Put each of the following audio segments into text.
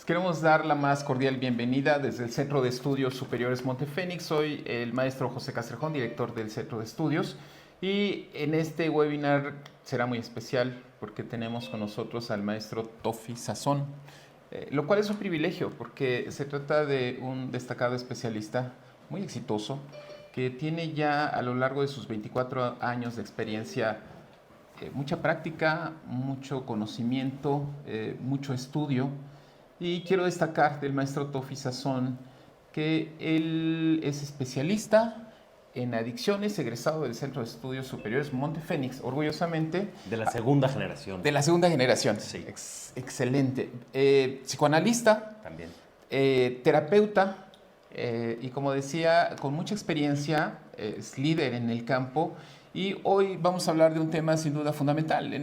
queremos dar la más cordial bienvenida desde el Centro de Estudios Superiores Montefénix. Soy el maestro José Castrejón, director del Centro de Estudios. Y en este webinar será muy especial porque tenemos con nosotros al maestro Tofi Sazón, lo cual es un privilegio porque se trata de un destacado especialista muy exitoso que tiene ya a lo largo de sus 24 años de experiencia mucha práctica, mucho conocimiento, mucho estudio. Y quiero destacar del maestro Tofi Sazón que él es especialista en adicciones, egresado del Centro de Estudios Superiores Montefénix, orgullosamente. De la segunda generación. De la segunda generación. Sí. Excelente. Psicoanalista. También. Terapeuta. Y como decía, con mucha experiencia, es líder en el campo. Y hoy vamos a hablar de un tema sin duda fundamental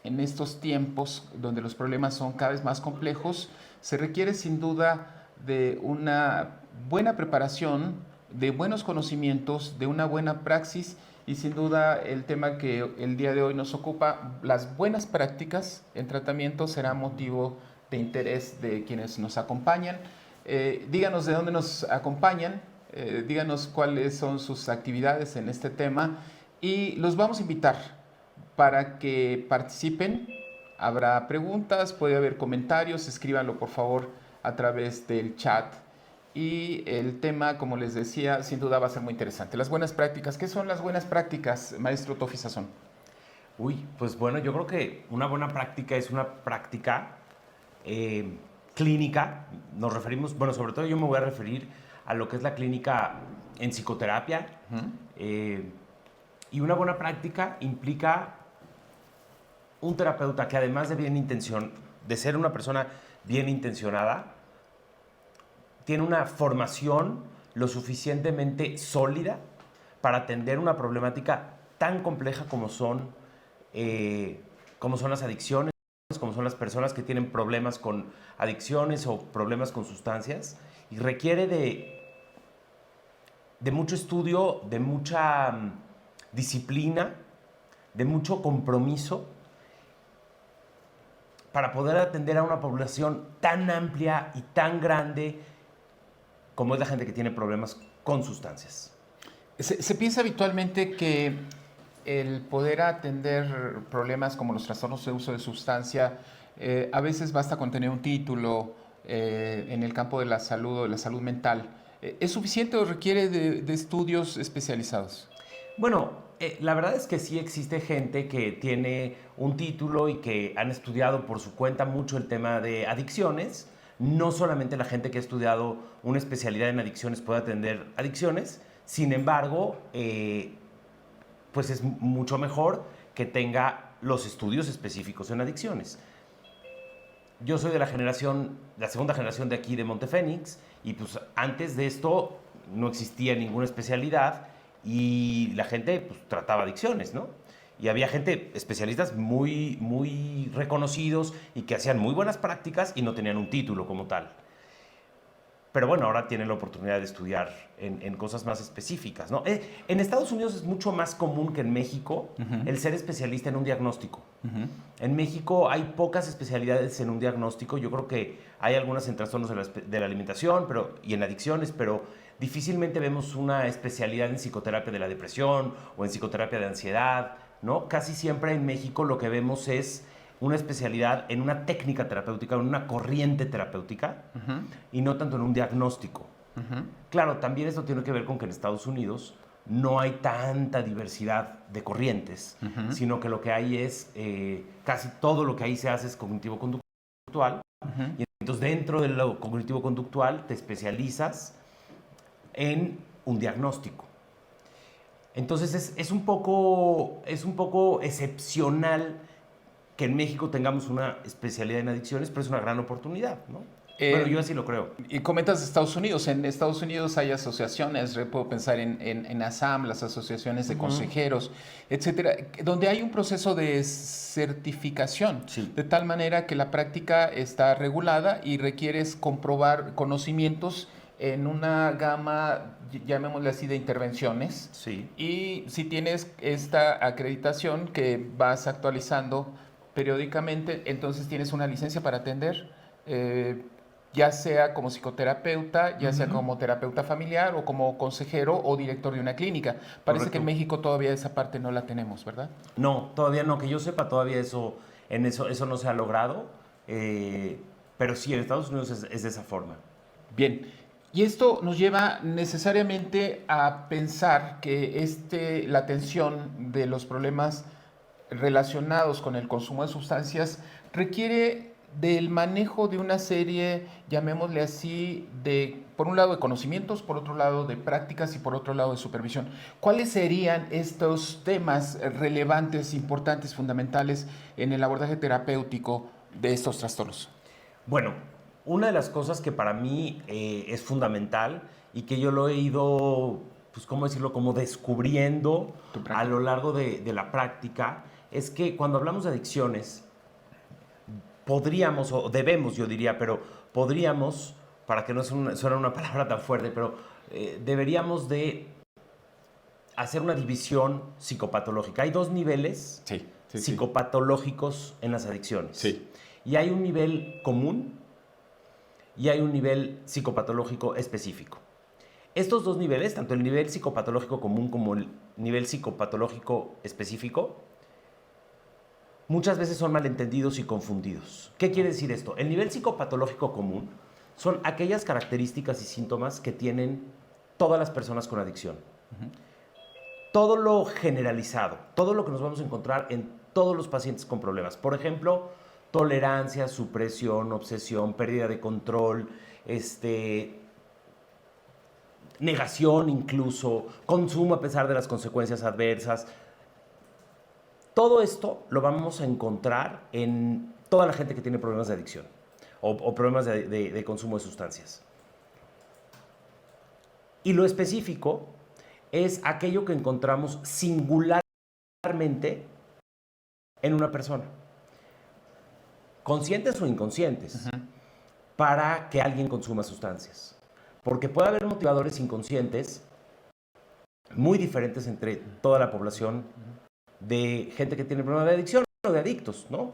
en estos tiempos donde los problemas son cada vez más complejos. Se requiere sin duda de una buena preparación, de buenos conocimientos, de una buena praxis y sin duda el tema que el día de hoy nos ocupa, las buenas prácticas en tratamiento, será motivo de interés de quienes nos acompañan. Díganos de dónde nos acompañan, díganos cuáles son sus actividades en este tema y los vamos a invitar para que participen. Habrá preguntas, puede haber comentarios, escríbanlo por favor a través del chat. Y el tema, como les decía, sin duda va a ser muy interesante. Las buenas prácticas. ¿Qué son las buenas prácticas, maestro Tofi Sazón? Pues bueno, yo creo que una buena práctica es una práctica clínica. Nos referimos, bueno, sobre todo yo me voy a referir a lo que es la clínica en psicoterapia. Y una buena práctica implica un terapeuta que además de ser una persona bien intencionada, tiene una formación lo suficientemente sólida para atender una problemática tan compleja como son las adicciones, como son las personas que tienen problemas con adicciones o problemas con sustancias, y requiere de mucho estudio, de mucha disciplina, de mucho compromiso para poder atender a una población tan amplia y tan grande como es la gente que tiene problemas con sustancias. Se piensa habitualmente que el poder atender problemas como los trastornos de uso de sustancia, a veces basta con tener un título en el campo de la salud o de la salud mental. ¿Es suficiente o requiere de estudios especializados? Bueno, la verdad es que sí existe gente que tiene un título y que han estudiado por su cuenta mucho el tema de adicciones. No solamente la gente que ha estudiado una especialidad en adicciones puede atender adicciones. Sin embargo, pues es mucho mejor que tenga los estudios específicos en adicciones. Yo soy de la segunda generación de aquí de Montefénix, y pues antes de esto no existía ninguna especialidad y la gente pues trataba adicciones, ¿no? Y había gente, especialistas muy, muy reconocidos y que hacían muy buenas prácticas y no tenían un título como tal. Pero bueno, ahora tienen la oportunidad de estudiar en cosas más específicas, ¿no? En Estados Unidos es mucho más común que en México el ser especialista en un diagnóstico. En México hay pocas especialidades en un diagnóstico. Yo creo que hay algunas en trastornos de la alimentación y en adicciones, pero difícilmente vemos una especialidad en psicoterapia de la depresión o en psicoterapia de ansiedad, ¿no? Casi siempre en México lo que vemos es una especialidad en una técnica terapéutica, en una corriente terapéutica, y no tanto en un diagnóstico. Claro, también esto tiene que ver con que en Estados Unidos no hay tanta diversidad de corrientes, sino que lo que hay es, casi todo lo que ahí se hace es cognitivo-conductual, y entonces dentro de lo cognitivo-conductual te especializas en un diagnóstico. Entonces es un poco excepcional que en México tengamos una especialidad en adicciones, pero es una gran oportunidad, ¿no? Bueno, yo así lo creo. Y comentas Estados Unidos. En Estados Unidos hay asociaciones, puedo pensar en ASAM, las asociaciones de consejeros, etcétera, donde hay un proceso de certificación, Sí. de tal manera que la práctica está regulada y requieres comprobar conocimientos en una gama, llamémosle así, de intervenciones. Sí. Y si tienes esta acreditación que vas actualizando periódicamente, entonces tienes una licencia para atender, ya sea como psicoterapeuta, ya sea como terapeuta familiar o como consejero o director de una clínica. Parece que en Correcto. México todavía esa parte no la tenemos, ¿verdad? No, todavía no, que yo sepa, todavía eso no se ha logrado, pero sí, en Estados Unidos es de esa forma. Bien, y esto nos lleva necesariamente a pensar que la atención de los problemas relacionados con el consumo de sustancias requiere del manejo de una serie, llamémosle así, por un lado de conocimientos, por otro lado de prácticas y por otro lado de supervisión. ¿Cuáles serían estos temas relevantes, importantes, fundamentales en el abordaje terapéutico de estos trastornos? Bueno, una de las cosas que para mí es fundamental y que yo lo he ido, pues, ¿cómo decirlo?, como descubriendo Tu a lo práctica. largo de la práctica, es que cuando hablamos de adicciones, podríamos, o debemos, yo diría, pero podríamos, para que no suene una palabra tan fuerte, pero deberíamos de hacer una división psicopatológica. Hay dos niveles Sí, sí, sí. psicopatológicos en las adicciones. Sí. Y hay un nivel común y hay un nivel psicopatológico específico. Estos dos niveles, tanto el nivel psicopatológico común como el nivel psicopatológico específico, muchas veces son malentendidos y confundidos. ¿Qué quiere decir esto? El nivel psicopatológico común son aquellas características y síntomas que tienen todas las personas con adicción. Todo lo generalizado, todo lo que nos vamos a encontrar en todos los pacientes con problemas. Por ejemplo, tolerancia, supresión, obsesión, pérdida de control, negación incluso, consumo a pesar de las consecuencias adversas. Todo esto lo vamos a encontrar en toda la gente que tiene problemas de adicción o problemas de consumo de sustancias. Y lo específico es aquello que encontramos singularmente en una persona, conscientes o inconscientes, para que alguien consuma sustancias. Porque puede haber motivadores inconscientes muy diferentes entre toda la población de gente que tiene problemas de adicción o de adictos, ¿no?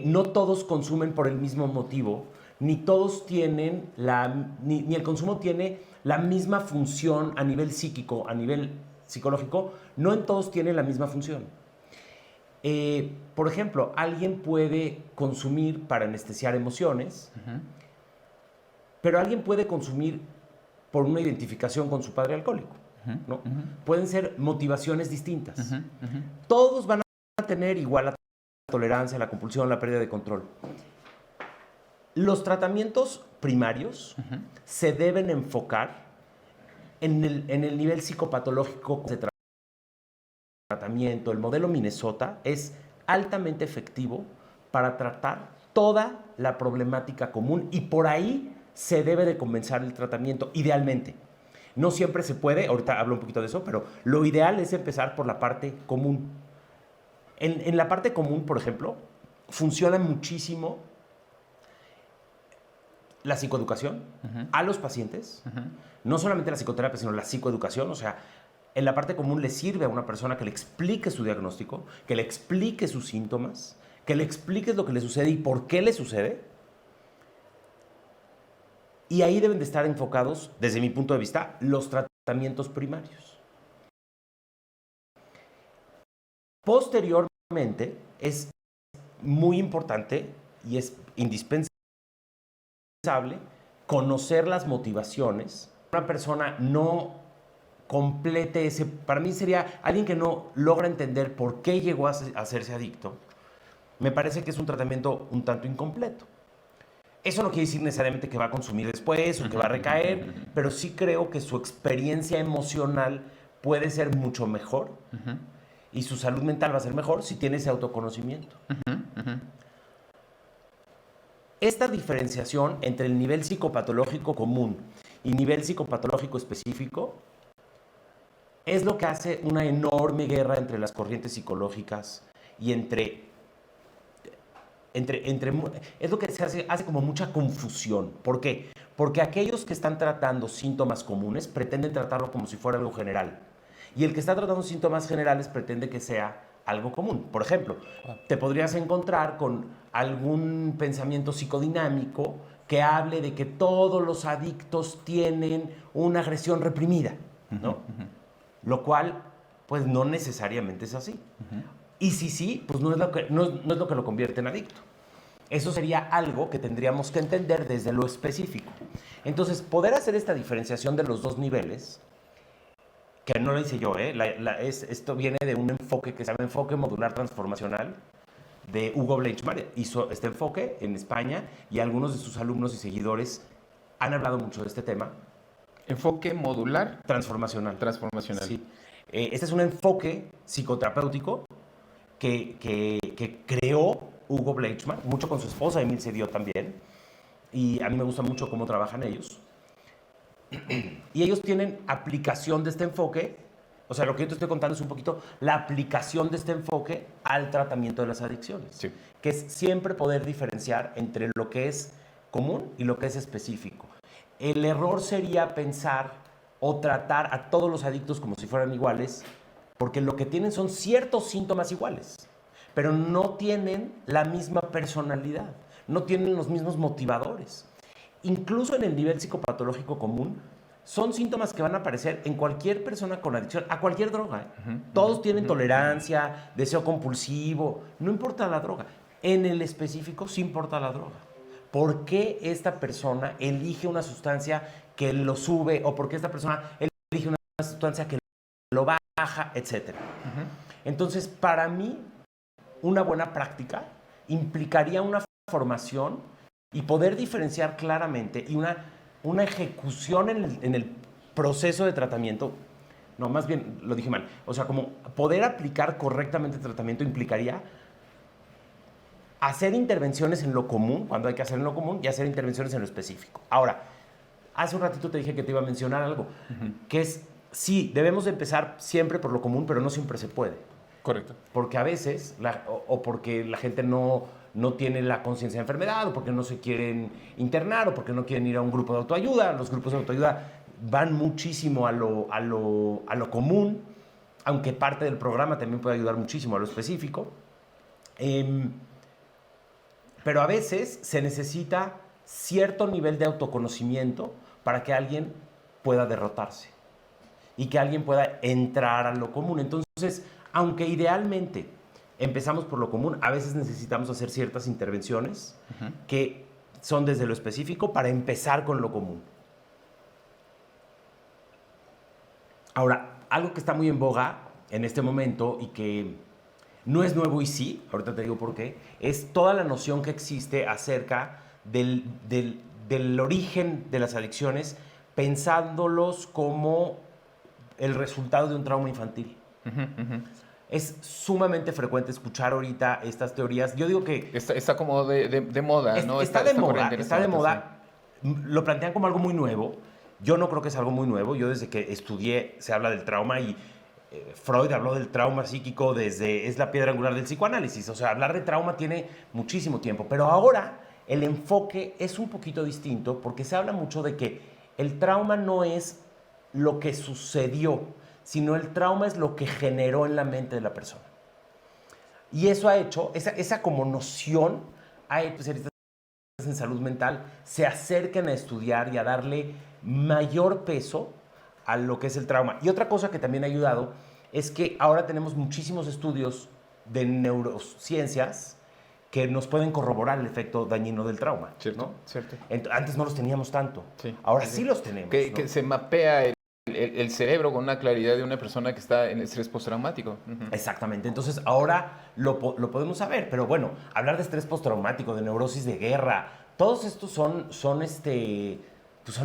No todos consumen por el mismo motivo, ni todos tienen ni el consumo tiene la misma función a nivel psíquico, a nivel psicológico, no en todos tiene la misma función. Por ejemplo, alguien puede consumir para anestesiar emociones, pero alguien puede consumir por una identificación con su padre alcohólico, ¿no? Pueden ser motivaciones distintas. Todos van a tener igual la tolerancia, la compulsión, la pérdida de control. Los tratamientos primarios se deben enfocar en el nivel psicopatológico de tratamiento. El modelo Minnesota es altamente efectivo para tratar toda la problemática común y por ahí se debe de comenzar el tratamiento, idealmente. No siempre se puede, ahorita hablo un poquito de eso, pero lo ideal es empezar por la parte común. En la parte común, por ejemplo, funciona muchísimo la psicoeducación a los pacientes, no solamente la psicoterapia, sino la psicoeducación. O sea, en la parte común le sirve a una persona que le explique su diagnóstico, que le explique sus síntomas, que le explique lo que le sucede y por qué le sucede. Y ahí deben de estar enfocados, desde mi punto de vista, los tratamientos primarios. Posteriormente, es muy importante y es indispensable conocer las motivaciones. Una persona no complete ese, para mí sería alguien que no logra entender por qué llegó a hacerse adicto. Me parece que es un tratamiento un tanto incompleto. Eso no quiere decir necesariamente que va a consumir después o que va a recaer, pero sí creo que su experiencia emocional puede ser mucho mejor y su salud mental va a ser mejor si tiene ese autoconocimiento. Esta diferenciación entre el nivel psicopatológico común y nivel psicopatológico específico es lo que hace una enorme guerra entre las corrientes psicológicas y es lo que se hace como mucha confusión. ¿Por qué? Porque aquellos que están tratando síntomas comunes pretenden tratarlo como si fuera algo general. Y el que está tratando síntomas generales pretende que sea algo común. Por ejemplo, te podrías encontrar con algún pensamiento psicodinámico que hable de que todos los adictos tienen una agresión reprimida, ¿no? Lo cual, pues no necesariamente es así. Y si sí, pues no es lo que lo convierte en adicto. Eso sería algo que tendríamos que entender desde lo específico. Entonces, poder hacer esta diferenciación de los dos niveles, que no lo hice yo, esto viene de un enfoque que se llama enfoque modular transformacional, de Hugo Bleichmann. Hizo este enfoque en España y algunos de sus alumnos y seguidores han hablado mucho de este tema. Enfoque modular Transformacional. transformacional. Sí. Este es un enfoque psicoterapéutico que creó Hugo Bleichmann, mucho con su esposa, Emil se dio también. Y a mí me gusta mucho cómo trabajan ellos. Y ellos tienen aplicación de este enfoque. O sea, lo que yo te estoy contando es un poquito la aplicación de este enfoque al tratamiento de las adicciones. Sí. Que es siempre poder diferenciar entre lo que es común y lo que es específico. El error sería pensar o tratar a todos los adictos como si fueran iguales, porque lo que tienen son ciertos síntomas iguales, pero no tienen la misma personalidad, no tienen los mismos motivadores. Incluso en el nivel psicopatológico común, son síntomas que van a aparecer en cualquier persona con adicción a cualquier droga. Todos tienen tolerancia, deseo compulsivo, no importa la droga. En el específico sí importa la droga. ¿Por qué esta persona elige una sustancia que lo sube o por qué esta persona elige una sustancia que lo baja, etcétera? Entonces, para mí, una buena práctica implicaría una formación y poder diferenciar claramente y una ejecución en el proceso de tratamiento. No, más bien lo dije mal. O sea, como poder aplicar correctamente el tratamiento implicaría hacer intervenciones en lo común, cuando hay que hacer en lo común, y hacer intervenciones en lo específico. Ahora, hace un ratito te dije que te iba a mencionar algo, que es, sí, debemos de empezar siempre por lo común, pero no siempre se puede. Correcto. Porque a veces, o porque la gente no tiene la conciencia de enfermedad, o porque no se quieren internar, o porque no quieren ir a un grupo de autoayuda. Los grupos de autoayuda van muchísimo a lo común, aunque parte del programa también puede ayudar muchísimo a lo específico. Pero a veces se necesita cierto nivel de autoconocimiento para que alguien pueda derrotarse y que alguien pueda entrar a lo común. Entonces, aunque idealmente empezamos por lo común, a veces necesitamos hacer ciertas intervenciones que son desde lo específico para empezar con lo común. Ahora, algo que está muy en boga en este momento y que no es nuevo y sí, ahorita te digo por qué, es toda la noción que existe acerca del origen de las adicciones, pensándolos como el resultado de un trauma infantil. Es sumamente frecuente escuchar ahorita estas teorías. Yo digo que Está como de moda, ¿no? Está de moda, corriente en está este de momento, moda. Lo plantean como algo muy nuevo. Yo no creo que es algo muy nuevo. Yo desde que estudié se habla del trauma y Freud habló del trauma psíquico es la piedra angular del psicoanálisis. O sea, hablar de trauma tiene muchísimo tiempo. Pero ahora el enfoque es un poquito distinto porque se habla mucho de que el trauma no es lo que sucedió, sino el trauma es lo que generó en la mente de la persona. Y eso ha hecho, esa como noción, ha hecho especialistas en salud mental se acerquen a estudiar y a darle mayor peso a lo que es el trauma. Y otra cosa que también ha ayudado es que ahora tenemos muchísimos estudios de neurociencias que nos pueden corroborar el efecto dañino del trauma. Cierto, ¿no? cierto. Antes no los teníamos tanto. Sí. Ahora sí los tenemos. Que, ¿no? que se mapea el cerebro con una claridad de una persona que está en estrés postraumático. Exactamente. Entonces ahora lo podemos saber. Pero bueno, hablar de estrés postraumático, de neurosis de guerra, todos estos son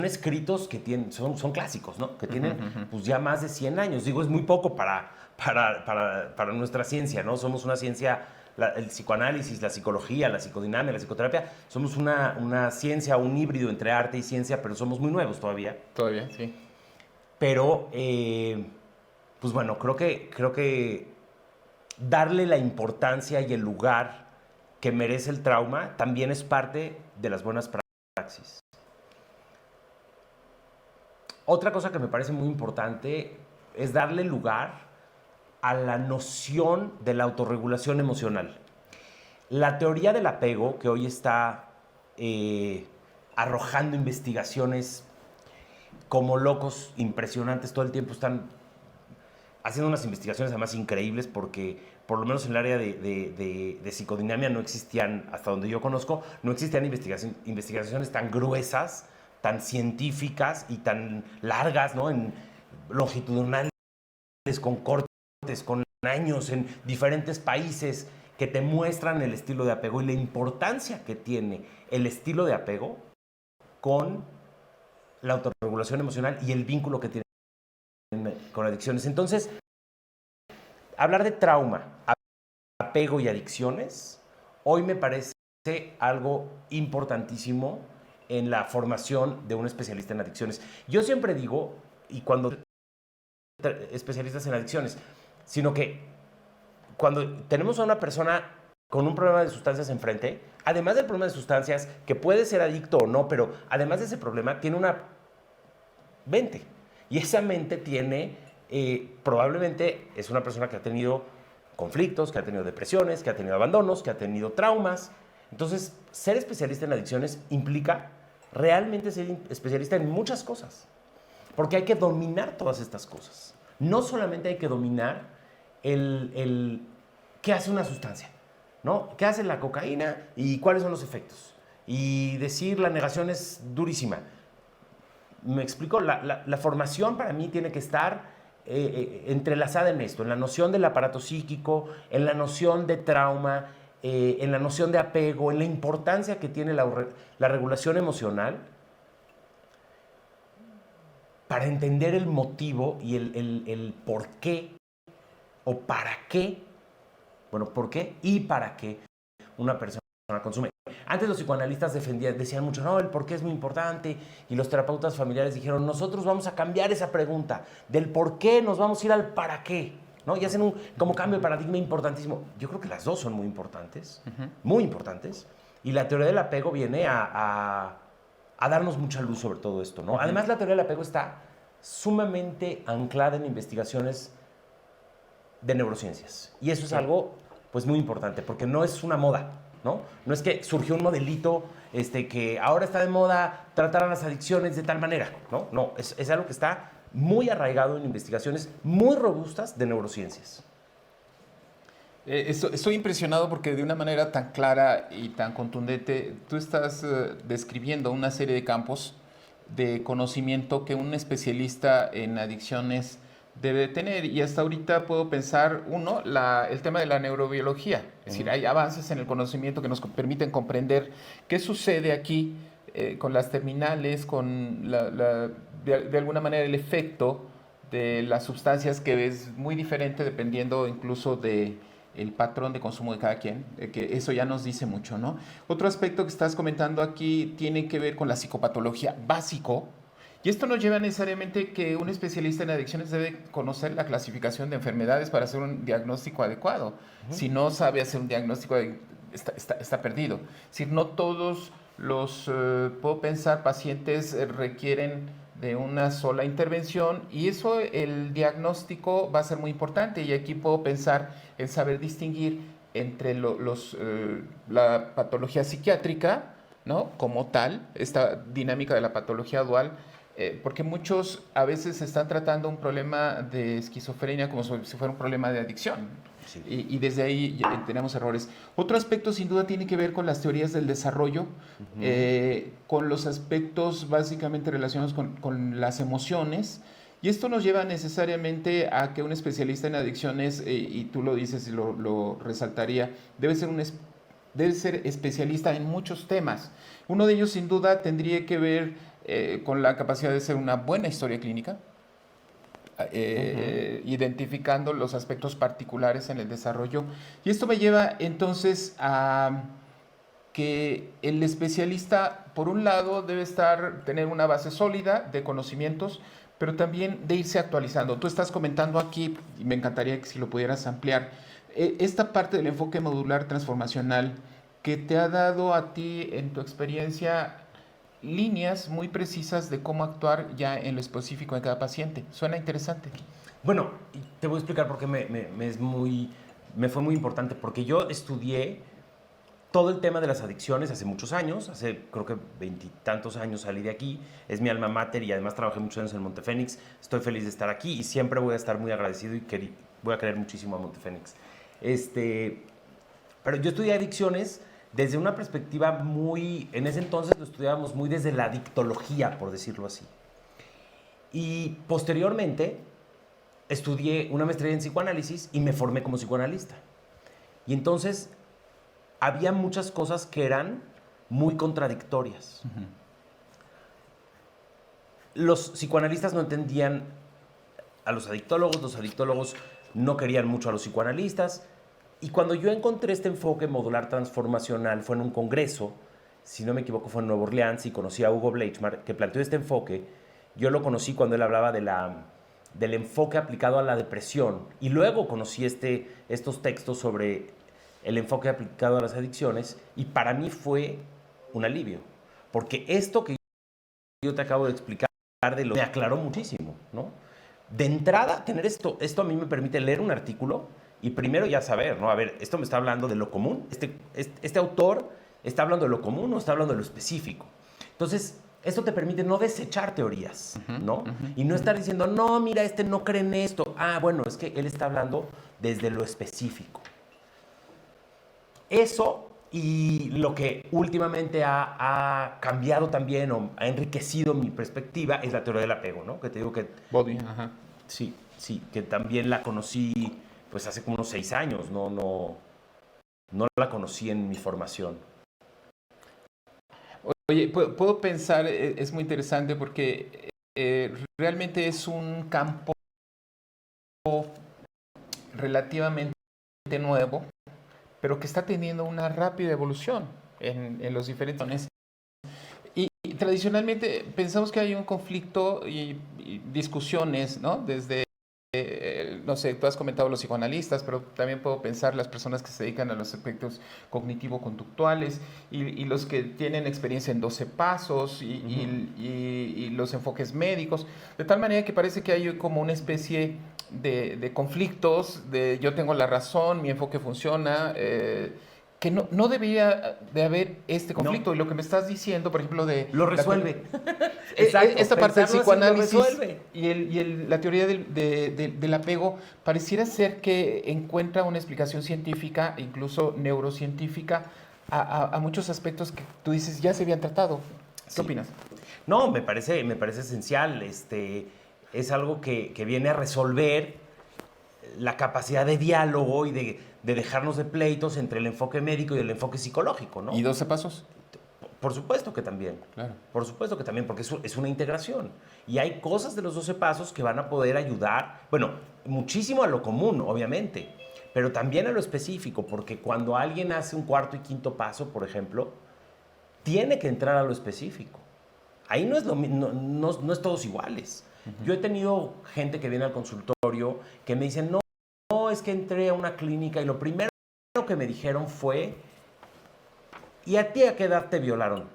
escritos que son clásicos, ¿no? Que tienen pues ya más de 100 años. Digo, es muy poco para nuestra ciencia, ¿no? Somos una ciencia, el psicoanálisis, la psicología, la psicodinamia, la psicoterapia, somos una ciencia, un híbrido entre arte y ciencia, pero somos muy nuevos todavía. Todavía, sí. Pero, pues bueno, creo que darle la importancia y el lugar que merece el trauma también es parte de las buenas praxis. Otra cosa que me parece muy importante es darle lugar a la noción de la autorregulación emocional. La teoría del apego, que hoy está arrojando investigaciones como locos, impresionantes, todo el tiempo están haciendo unas investigaciones además increíbles porque por lo menos en el área de psicodinamia no existían, hasta donde yo conozco, no existían investigaciones tan gruesas, tan científicas y tan largas, ¿no? En longitudinales, con cortes, con años, en diferentes países, que te muestran el estilo de apego y la importancia que tiene el estilo de apego con la autorregulación emocional y el vínculo que tiene con adicciones. Entonces, hablar de trauma, apego y adicciones, hoy me parece algo importantísimo en la formación de un especialista en adicciones. Yo siempre digo, y cuando especialistas en adicciones, sino que cuando tenemos a una persona con un problema de sustancias enfrente, además del problema de sustancias, que puede ser adicto o no, pero además de ese problema, tiene una mente. Y esa mente tiene, probablemente es una persona que ha tenido conflictos, que ha tenido depresiones, que ha tenido abandonos, que ha tenido traumas. Entonces, ser especialista en adicciones implica realmente ser especialista en muchas cosas. Porque hay que dominar todas estas cosas. No solamente hay que dominar qué hace una sustancia, ¿no? ¿Qué hace la cocaína y cuáles son los efectos? Y decir la negación es durísima. Me explico, la formación para mí tiene que estar entrelazada en esto, en la noción del aparato psíquico, en la noción de trauma, en la noción de apego, en la importancia que tiene la regulación emocional para entender el motivo y el por qué o para qué, bueno, por qué y para qué una persona consume. Antes los psicoanalistas decían mucho, no, el por qué es muy importante, y los terapeutas familiares dijeron, nosotros vamos a cambiar esa pregunta, del por qué nos vamos a ir al para qué, ¿no? Y hacen un como cambio de paradigma importantísimo. Yo creo que las dos son muy importantes, y la teoría del apego viene a darnos mucha luz sobre todo esto, ¿no? Además, la teoría del apego está sumamente anclada en investigaciones de neurociencias, y eso es algo, pues, muy importante, porque no es una moda, ¿no? No es que surgió un modelito que ahora está de moda tratar a las adicciones de tal manera, ¿no? No, es algo que está muy arraigado en investigaciones muy robustas de neurociencias. Estoy impresionado porque de una manera tan clara y tan contundente tú estás describiendo una serie de campos de conocimiento que un especialista en adicciones debe tener. Y hasta ahorita puedo pensar, uno, el tema de la neurobiología. Es decir, hay avances en el conocimiento que nos permiten comprender qué sucede aquí con las terminales, con de alguna manera el efecto de las sustancias, que es muy diferente dependiendo incluso de el patrón de consumo de cada quien, que eso ya nos dice mucho, ¿no? Otro aspecto que estás comentando aquí tiene que ver con la psicopatología básico, y esto nos lleva necesariamente que un especialista en adicciones debe conocer la clasificación de enfermedades para hacer un diagnóstico adecuado. Si no sabe hacer un diagnóstico, está perdido. Es decir, no todos puedo pensar, pacientes requieren de una sola intervención, y eso, el diagnóstico va a ser muy importante, y aquí puedo pensar en saber distinguir entre la patología psiquiátrica, ¿no? Como tal, esta dinámica de la patología dual, porque muchos a veces están tratando un problema de esquizofrenia como si fuera un problema de adicción. Sí. Y desde ahí ya tenemos errores. Otro aspecto sin duda tiene que ver con las teorías del desarrollo, con los aspectos básicamente relacionados con las emociones. Y esto nos lleva necesariamente a que un especialista en adicciones, y tú lo dices y lo resaltaría, debe ser especialista en muchos temas. Uno de ellos sin duda tendría que ver con la capacidad de hacer una buena historia clínica, identificando los aspectos particulares en el desarrollo. Y esto me lleva entonces a que el especialista, por un lado, debe tener una base sólida de conocimientos, pero también de irse actualizando. Tú estás comentando aquí, y me encantaría que si lo pudieras ampliar, esta parte del enfoque modular transformacional que te ha dado a ti en tu experiencia líneas muy precisas de cómo actuar ya en lo específico de cada paciente. Suena interesante. Bueno, te voy a explicar por qué me fue muy importante. Porque yo estudié todo el tema de las adicciones hace muchos años, hace creo que 20 y tantos años salí de aquí, es mi alma mater y además trabajé muchos años en Montefénix, estoy feliz de estar aquí y siempre voy a estar muy agradecido y voy a querer muchísimo a Montefénix. Pero yo estudié adicciones desde una perspectiva muy, en ese entonces lo estudiábamos muy desde la adictología, por decirlo así. Y posteriormente estudié una maestría en psicoanálisis y me formé como psicoanalista. Y entonces había muchas cosas que eran muy contradictorias. Los psicoanalistas no entendían a los adictólogos no querían mucho a los psicoanalistas, y cuando yo encontré este enfoque modular transformacional fue en un congreso, si no me equivoco fue en Nueva Orleans, y conocí a Hugo Bleichmar, que planteó este enfoque. Yo lo conocí cuando él hablaba del enfoque aplicado a la depresión, y luego conocí estos textos sobre el enfoque aplicado a las adicciones, y para mí fue un alivio, porque esto que yo te acabo de explicar me aclaró muchísimo, ¿no? De entrada, tener esto a mí me permite leer un artículo y primero ya saber, ¿no? A ver, esto me está hablando de lo común, este autor está hablando de lo común o está hablando de lo específico. Entonces, esto te permite no desechar teorías, ¿no? Y no estar diciendo, no, mira, no cree en esto. Ah, bueno, es que él está hablando desde lo específico. Eso, y lo que últimamente ha cambiado también o ha enriquecido mi perspectiva es la teoría del apego, ¿no? Que te digo que... Body, ajá. Sí, que también la conocí pues hace como unos 6 años, no la conocí en mi formación. Oye, puedo pensar, es muy interesante porque realmente es un campo relativamente nuevo, pero que está teniendo una rápida evolución en los diferentes... Y tradicionalmente pensamos que hay un conflicto y discusiones, ¿no? Desde, no sé, tú has comentado los psicoanalistas, pero también puedo pensar las personas que se dedican a los aspectos cognitivo-conductuales y los que tienen experiencia en 12 pasos y los enfoques médicos, de tal manera que parece que hay como una especie de conflictos, de yo tengo la razón, mi enfoque funciona, que no debería de haber este conflicto. No. Y lo que me estás diciendo, por ejemplo, de... Lo resuelve. Exacto, esta parte del psicoanálisis lo resuelve. y la teoría del apego pareciera ser que encuentra una explicación científica, incluso neurocientífica, a muchos aspectos que tú dices ya se habían tratado. ¿Qué Sí. opinas? No, me parece esencial. Es algo que viene a resolver la capacidad de diálogo y de dejarnos de pleitos entre el enfoque médico y el enfoque psicológico, ¿no? ¿Y 12 pasos? Por supuesto que también. Claro. Por supuesto que también, porque es una integración. Y hay cosas de los 12 pasos que van a poder ayudar, bueno, muchísimo a lo común, obviamente, pero también a lo específico, porque cuando alguien hace un cuarto y quinto paso, por ejemplo, tiene que entrar a lo específico. Ahí no es todos iguales. Yo he tenido gente que viene al consultorio que me dicen, no, es que entré a una clínica y lo primero que me dijeron fue, ¿y a ti a qué edad te violaron?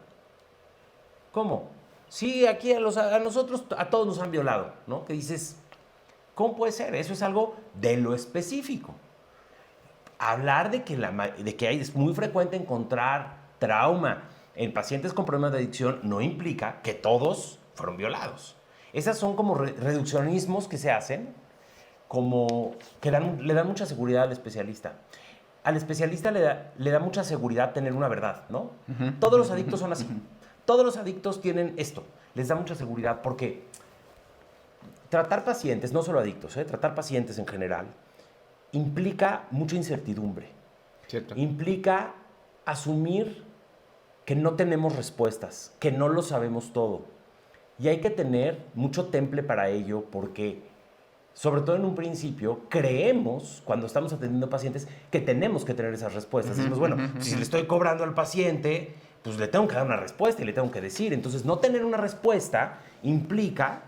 ¿Cómo? Sí, aquí a nosotros, a todos nos han violado, ¿no? Que dices, ¿cómo puede ser? Eso es algo de lo específico. Hablar de que es muy frecuente encontrar trauma en pacientes con problemas de adicción no implica que todos fueron violados. Esas son como reduccionismos que se hacen, como que le dan mucha seguridad al especialista. Al especialista le da mucha seguridad tener una verdad, ¿no? Todos los adictos son así. Todos los adictos tienen esto. Les da mucha seguridad porque tratar pacientes, no solo adictos, tratar pacientes en general, implica mucha incertidumbre. Cierto. Implica asumir que no tenemos respuestas, que no lo sabemos todo. Y hay que tener mucho temple para ello porque, sobre todo en un principio, creemos, cuando estamos atendiendo pacientes, que tenemos que tener esas respuestas. Decimos, bueno, si le estoy cobrando al paciente, pues le tengo que dar una respuesta y le tengo que decir. Entonces, no tener una respuesta implica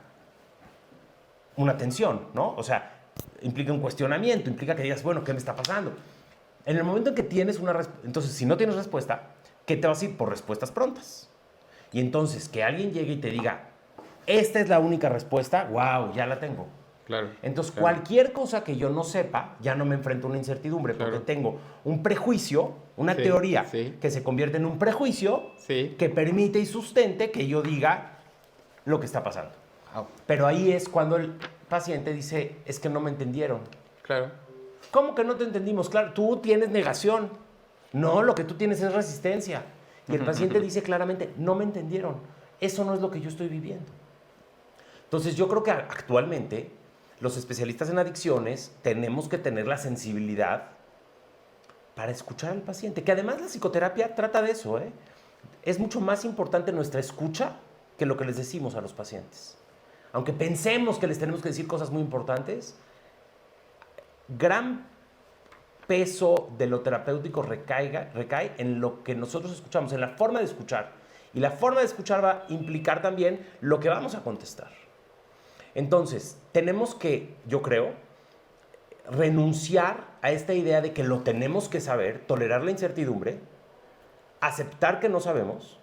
una tensión, ¿no? O sea, implica un cuestionamiento, implica que digas, bueno, ¿qué me está pasando? En el momento en que tienes una respuesta, entonces, si no tienes respuesta, ¿qué te vas a ir? Por respuestas prontas. Y entonces que alguien llegue y te diga, esta es la única respuesta, wow, ya la tengo. Claro. Entonces, claro. cualquier cosa que yo no sepa, ya no me enfrento a una incertidumbre, Claro. porque tengo un prejuicio, una Sí, teoría sí. que se convierte en un prejuicio Sí. que permite y sustente que yo diga lo que está pasando. Wow. Pero ahí es cuando el paciente dice, es que no me entendieron. Claro. ¿Cómo que no te entendimos? Claro, tú tienes negación. No, lo que tú tienes es resistencia. Y el paciente dice claramente, no me entendieron. Eso no es lo que yo estoy viviendo. Entonces yo creo que actualmente los especialistas en adicciones tenemos que tener la sensibilidad para escuchar al paciente, que además la psicoterapia trata de eso, ¿eh? Es mucho más importante nuestra escucha que lo que les decimos a los pacientes. Aunque pensemos que les tenemos que decir cosas muy importantes, gran peso de lo terapéutico recae en lo que nosotros escuchamos, en la forma de escuchar. Y la forma de escuchar va a implicar también lo que vamos a contestar. Entonces, tenemos que, yo creo, renunciar a esta idea de que lo tenemos que saber, tolerar la incertidumbre, aceptar que no sabemos,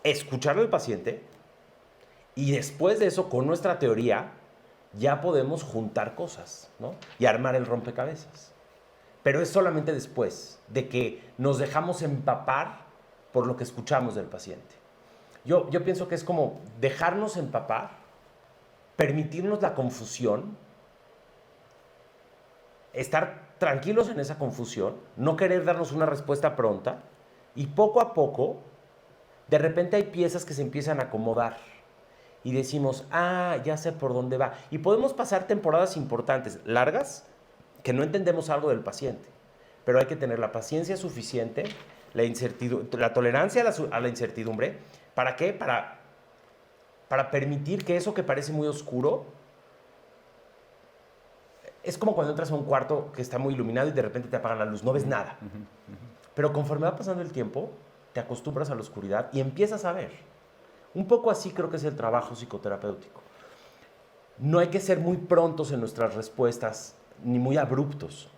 escuchar al paciente y después de eso, con nuestra teoría, ya podemos juntar cosas, ¿no? Y armar el rompecabezas. Pero es solamente después de que nos dejamos empapar por lo que escuchamos del paciente. Yo pienso que es como dejarnos empapar, permitirnos la confusión, estar tranquilos en esa confusión, no querer darnos una respuesta pronta y poco a poco, de repente hay piezas que se empiezan a acomodar y decimos, ah, ya sé por dónde va. Y podemos pasar temporadas importantes, largas, que no entendemos algo del paciente, pero hay que tener la paciencia suficiente, la tolerancia a la incertidumbre. ¿Para qué? Para permitir que eso que parece muy oscuro, es como cuando entras a un cuarto que está muy iluminado y de repente te apagan la luz, no ves nada. Pero conforme va pasando el tiempo, te acostumbras a la oscuridad y empiezas a ver. Un poco así creo que es el trabajo psicoterapéutico. No hay que ser muy prontos en nuestras respuestas, ni muy abruptos.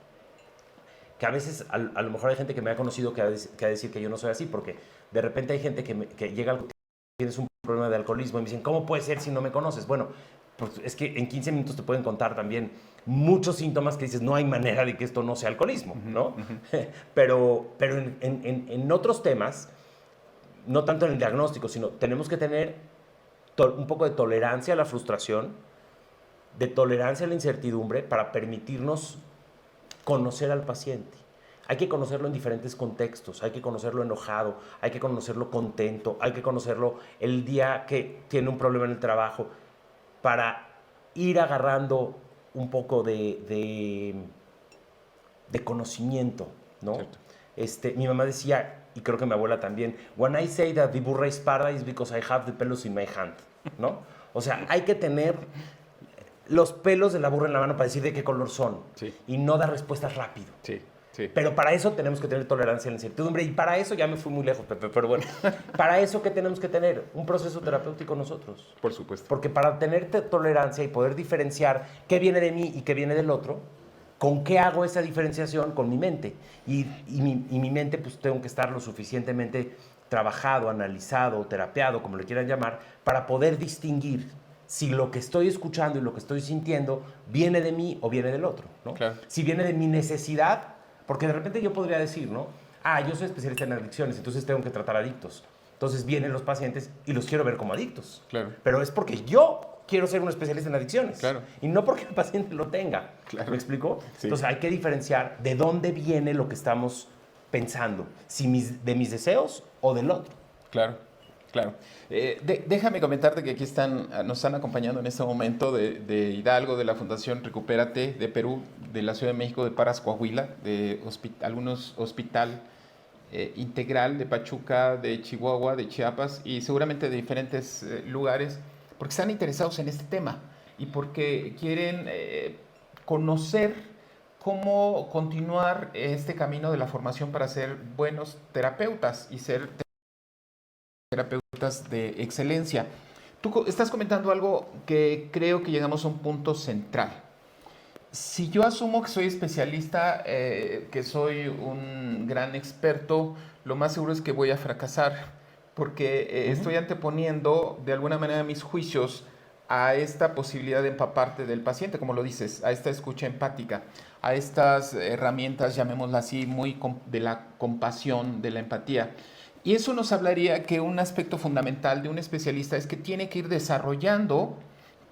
Que a veces, a lo mejor hay gente que me ha conocido que va a decir que yo no soy así, porque de repente hay gente que llega al... Tienes un problema de alcoholismo y me dicen, ¿cómo puede ser si no me conoces? Bueno, pues es que en 15 minutos te pueden contar también muchos síntomas que dices, no hay manera de que esto no sea alcoholismo, ¿no? Pero en otros temas, no tanto en el diagnóstico, sino tenemos que tener un poco de tolerancia a la frustración, de tolerancia a la incertidumbre para permitirnos conocer al paciente. Hay que conocerlo en diferentes contextos, hay que conocerlo enojado, hay que conocerlo contento, hay que conocerlo el día que tiene un problema en el trabajo, para ir agarrando un poco de conocimiento, ¿no? Mi mamá decía, y creo que mi abuela también, when I say that the burra is parda is because I have the pelos in my hand, ¿no? O sea, hay que tener los pelos de la burra en la mano para decir de qué color son, Sí. y no dar respuestas rápido. Sí. Sí. Pero para eso tenemos que tener tolerancia a la incertidumbre, y para eso ya me fui muy lejos, Pepe, pero bueno, para eso ¿qué tenemos que tener? Un proceso terapéutico nosotros. Por supuesto. Porque para tener tolerancia y poder diferenciar qué viene de mí y qué viene del otro, ¿con qué hago esa diferenciación? Con mi mente. Y mi mente, pues tengo que estar lo suficientemente trabajado, analizado, terapeado, como le quieran llamar, para poder distinguir si lo que estoy escuchando y lo que estoy sintiendo viene de mí o viene del otro, ¿no? Claro. Si viene de mi necesidad, porque de repente yo podría decir, ¿no? Ah, yo soy especialista en adicciones, entonces tengo que tratar adictos. Entonces vienen los pacientes y los quiero ver como adictos. Claro. Pero es porque yo quiero ser un especialista en adicciones. Claro. Y no porque el paciente lo tenga. Claro. ¿Me explico? Sí. Entonces hay que diferenciar de dónde viene lo que estamos pensando. Si de mis deseos o del otro. Claro, claro. Déjame comentarte que aquí nos están acompañando en este momento de Hidalgo, de la Fundación Recupérate, de Perú, de la Ciudad de México, de Parras, Coahuila, de algunos hospital integral de Pachuca, de Chihuahua, de Chiapas y seguramente de diferentes lugares, porque están interesados en este tema y porque quieren conocer cómo continuar este camino de la formación para ser buenos terapeutas y ser terapeutas de excelencia. Tú estás comentando algo que creo que llegamos a un punto central. Si yo asumo que soy especialista, que soy un gran experto, lo más seguro es que voy a fracasar, porque estoy anteponiendo de alguna manera mis juicios a esta posibilidad de empaparte del paciente, como lo dices, a esta escucha empática, a estas herramientas, llamémoslas así, de la compasión, de la empatía. Y eso nos hablaría que un aspecto fundamental de un especialista es que tiene que ir desarrollando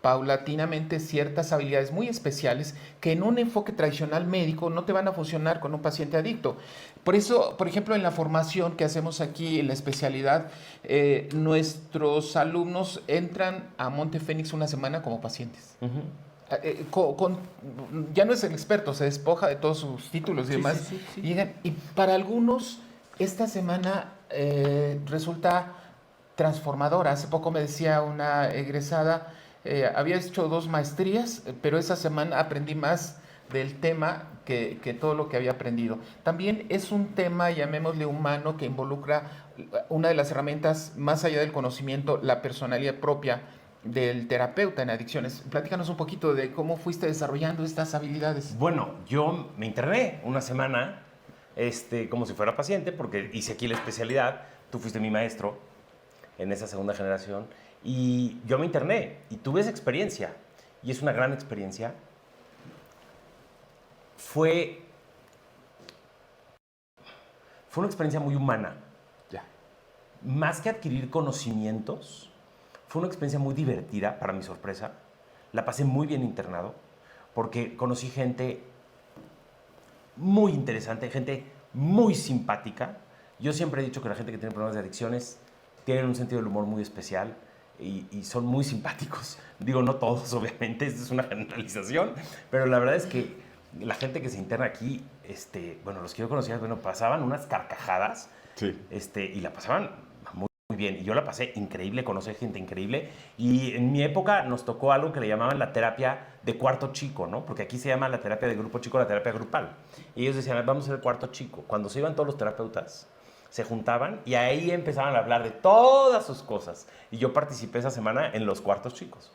paulatinamente ciertas habilidades muy especiales que en un enfoque tradicional médico no te van a funcionar con un paciente adicto. Por eso, por ejemplo, en la formación que hacemos aquí en la especialidad, nuestros alumnos entran a Monte Fénix una semana como pacientes. Ya no es el experto, se despoja de todos sus títulos y demás. Llegan, y para algunos, esta semana resulta transformadora. Hace poco me decía una egresada, había hecho 2 maestrías, pero esa semana aprendí más del tema que todo lo que había aprendido. También es un tema, llamémosle humano, que involucra una de las herramientas, más allá del conocimiento, la personalidad propia del terapeuta en adicciones. Platícanos un poquito de cómo fuiste desarrollando estas habilidades. Bueno, yo me interné una semana como si fuera paciente, porque hice aquí la especialidad. Tú fuiste mi maestro en esa segunda generación. Y yo me interné y tuve esa experiencia. Y es una gran experiencia. Fue una experiencia muy humana. Ya. Más que adquirir conocimientos, fue una experiencia muy divertida, para mi sorpresa. La pasé muy bien internado, porque conocí gente muy interesante, gente muy simpática. Yo siempre he dicho que la gente que tiene problemas de adicciones tienen un sentido del humor muy especial y son muy simpáticos. Digo, no todos, obviamente, esto es una generalización, pero la verdad es que la gente que se interna aquí, bueno, los que yo conocía, bueno, pasaban unas carcajadas, Sí. y la pasaban muy bien. Y yo la pasé increíble, conocí gente increíble. Y en mi época nos tocó algo que le llamaban la terapia de cuarto chico, ¿no? Porque aquí se llama la terapia de grupo chico, la terapia grupal. Y ellos decían, vamos a hacer el cuarto chico. Cuando se iban todos los terapeutas, se juntaban y ahí empezaban a hablar de todas sus cosas. Y yo participé esa semana en los cuartos chicos.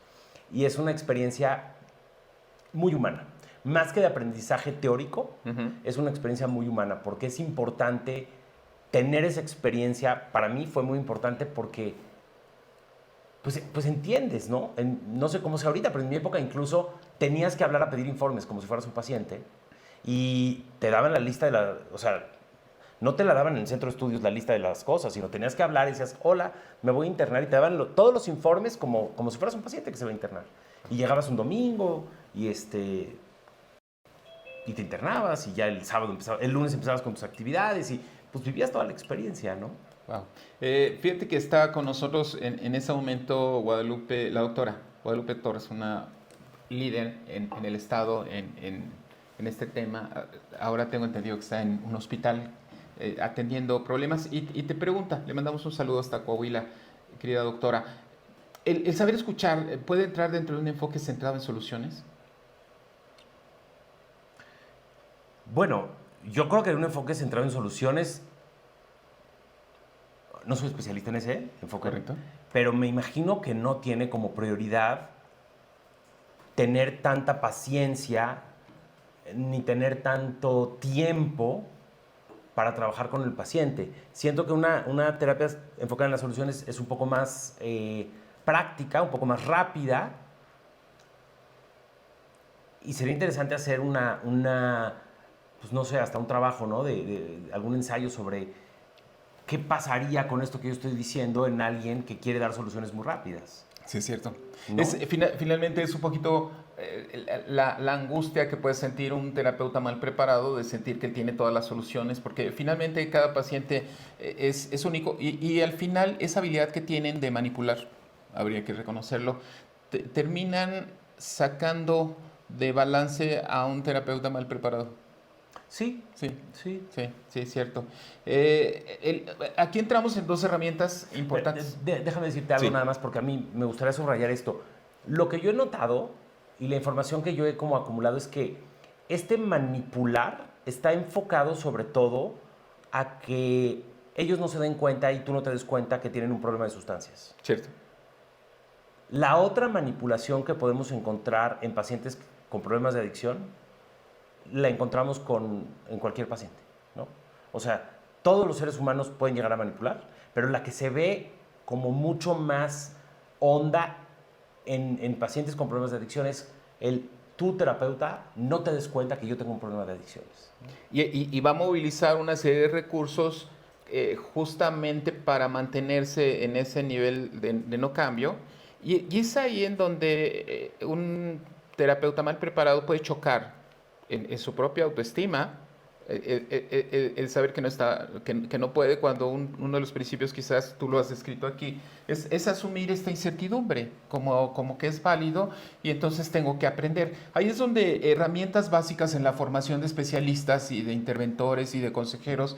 Y es una experiencia muy humana. Más que de aprendizaje teórico, es una experiencia muy humana, porque es importante tener esa experiencia. Para mí fue muy importante porque pues entiendes, ¿no? No sé cómo sea ahorita, pero en mi época incluso tenías que hablar a pedir informes como si fueras un paciente y te daban la lista o sea, no te la daban en el centro de estudios la lista de las cosas, sino tenías que hablar y decías, hola, me voy a internar, y te daban todos los informes como si fueras un paciente que se va a internar. Y llegabas un domingo y y te internabas y ya el lunes empezabas con tus actividades y pues vivías toda la experiencia, ¿no? Wow. Fíjate que está con nosotros en ese momento Guadalupe, la doctora Guadalupe Torres, una líder en el estado en este tema. Ahora tengo entendido que está en un hospital atendiendo problemas y te pregunta, le mandamos un saludo hasta Coahuila, querida doctora. ¿El saber escuchar puede entrar dentro de un enfoque centrado en soluciones? Bueno, yo creo que un enfoque centrado en soluciones, no soy especialista en ese enfoque, Correcto. pero me imagino que no tiene como prioridad tener tanta paciencia ni tener tanto tiempo para trabajar con el paciente. Siento que una terapia enfocada en las soluciones es un poco más práctica, un poco más rápida, y sería interesante hacer pues no sé, hasta un trabajo, ¿no? De algún ensayo sobre qué pasaría con esto que yo estoy diciendo en alguien que quiere dar soluciones muy rápidas. Sí, es cierto. ¿No? Finalmente es un poquito la angustia que puede sentir un terapeuta mal preparado de sentir que tiene todas las soluciones, porque finalmente cada paciente es único y al final esa habilidad que tienen de manipular, habría que reconocerlo, terminan sacando de balance a un terapeuta mal preparado. Sí, Sí, sí. sí, sí, es cierto. Aquí entramos en 2 herramientas importantes. Déjame decirte algo Sí. nada más, porque a mí me gustaría subrayar esto. Lo que yo he notado y la información que yo he como acumulado es que este manipular está enfocado sobre todo a que ellos no se den cuenta y tú no te des cuenta que tienen un problema de sustancias. Cierto. La otra manipulación que podemos encontrar en pacientes con problemas de adicción la encontramos en cualquier paciente, ¿no? O sea, todos los seres humanos pueden llegar a manipular, pero la que se ve como mucho más honda en pacientes con problemas de adicción es tú, terapeuta, no te des cuenta que yo tengo un problema de adicciones. Y va a movilizar una serie de recursos justamente para mantenerse en ese nivel de no cambio. Y es ahí en donde un terapeuta mal preparado puede chocar en su propia autoestima, el saber que no está, que no puede, cuando uno de los principios, quizás tú lo has escrito aquí, es asumir esta incertidumbre como que es válido y entonces tengo que aprender. Ahí es donde herramientas básicas en la formación de especialistas y de interventores y de consejeros